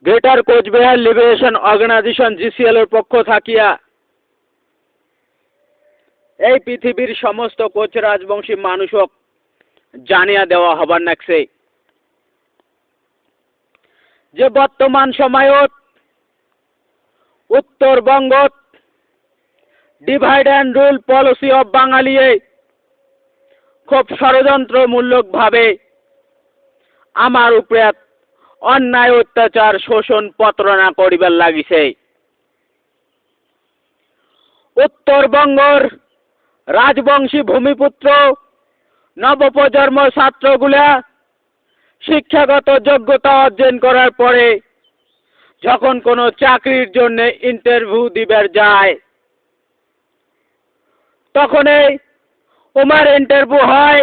Greater Cooch Behar liberation organisation GCL এর পক্ষ থাকিয়া এই পৃথিবীর সমস্ত কোচ রাজবংশী মানুষক জানিয়া দেওয়া হবার নাকছে যে বর্তমান সময়ত উত্তরবঙ্গত divide and rule policy of বাঙালিয়ে খুব ষড়যন্ত্রমূলক ভাবে আমার উপরে অন্যায় অত্যাচার শোষণ প্রতারণা করিবার লাগিছে। উত্তরবঙ্গর রাজবংশী ভূমিপুত্র নবপ্রজন্ম ছাত্রগুলা শিক্ষাগত যোগ্যতা অর্জন করার পরে যখন কোনো চাকরির জন্য ইন্টারভিউ দিবার যায় তখন ওমার ইন্টারভিউ হয়।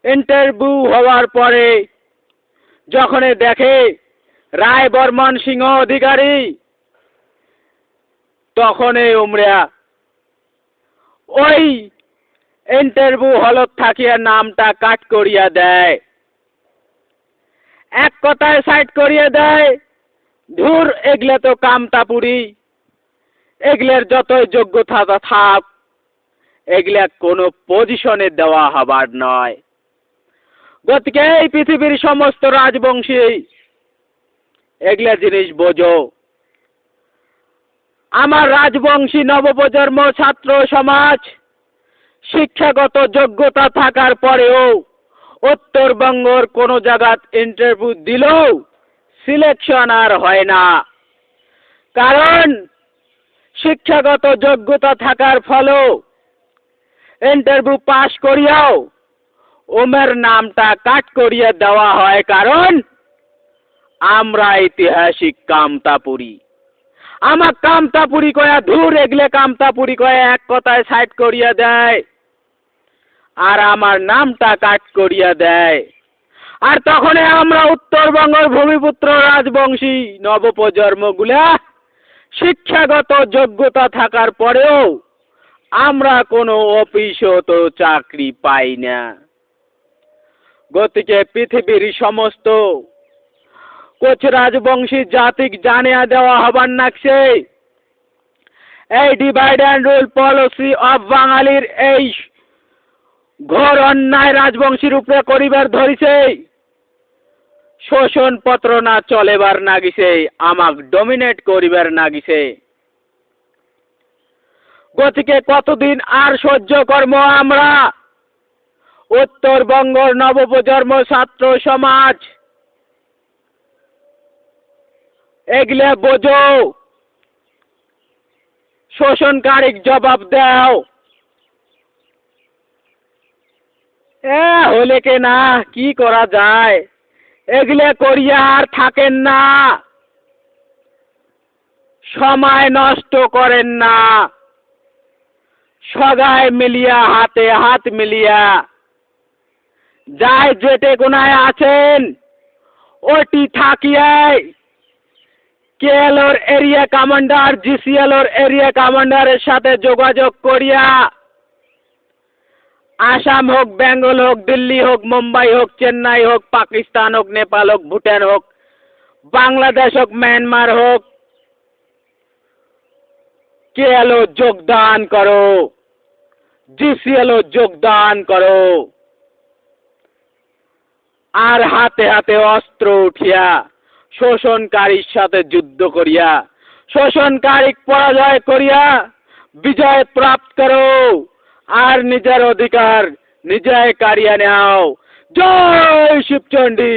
ইন্টারভিউ হওয়ার পরে যখন দেখে রায় বর্মন সিংহ অধিকারী তখন ওমরা ওই ইন্টারভিউ হলত থাকিয়া নামটা কাট করিয়া দেয়, এক কথায় সাইড করিয়া দেয়। ধুর, এগুলা তো কামতাপুরি, এগুলার যতই যোগ্যতা থাক এগুলা কোনো পজিশনে দেওয়া হবার নয়। গতিকে এই পৃথিবীর সমস্ত রাজবংশী এগুলা জিনিস বোঝো। আমার রাজবংশী নবপ্রজন্ম ছাত্র সমাজ শিক্ষাগত যোগ্যতা থাকার পরেও উত্তরবঙ্গর কোনো জায়গাত ইন্টারভিউ দিলেও সিলেকশন আর হয় না, কারণ শিক্ষাগত যোগ্যতা থাকার ফলেও ইন্টারভিউ পাস করিয়াও ওমের নামটা কাট করিয়া দেওয়া হয়, কারণ আমরা ঐতিহাসিক কামতাপুরি। আমার কামতাপুরি কয়া ধুর, এগলে কামতাপুরি কয়া এক কথায় সাইড করিয়া দেয় আর আমার নামটা কাট করিয়া দেয়। আর তখন আমরা উত্তরবঙ্গের ভূমিপুত্র রাজবংশী নবপ্রজন্মগুলা শিক্ষাগত যোগ্যতা থাকার পরেও আমরা কোনো অফিসত চাকরি পাই না। গতিকে পৃথিবীর সমস্ত কোচ রাজবংশী জাতিক জানিয়া দেওয়া হবার নাকছে এই divide and rule policy of বাঙালির এই ঘোর অন্যায় রাজবংশীর উপরে করিবার ধরিছে, শোষণ প্রতারণা চলেবার নাগিছে, আমাক ডমিনেট করিবার নাগিছে। গতিকে কতদিন আর সহ্য কর্ম আমরা উত্তরবঙ্গের নবপ্রজন্ম ছাত্র সমাজ? এগুলা বোঝো, শোষণকারীক জবাব দাও। হলে কে না, কি করা যায়? এগুলা করিয়া আর থাকেন না, সময় নষ্ট করেন না, সবাই মিলিয়া হাতে হাত মিলিয়া যাই যেটে কোনায় আছেন ওটি থাকিয়াই কেএলওর এরিয়া কমান্ডার জিসিএলওর এরিয়া কমান্ডারের সাথে যোগাযোগ করিয়া আসাম হোক, বেঙ্গল হোক, দিল্লি হোক, মুম্বাই হোক, চেন্নাই হোক, পাকিস্তান হোক, নেপাল হোক, ভুটান হোক, বাংলাদেশ হোক, म्यांमार হোক, কেএলও যোগদান করো, জিসিএলও যোগদান করো। আর হাতে হাতে অস্ত্র উঠিয়া শোষণকারীর সাথে যুদ্ধ করিয়া শোষণকারী পরাজয় করিয়া বিজয় প্রাপ্ত করো আর নিজের অধিকার নিজে কারিয়া নাও। জয় শিবচন্ডী।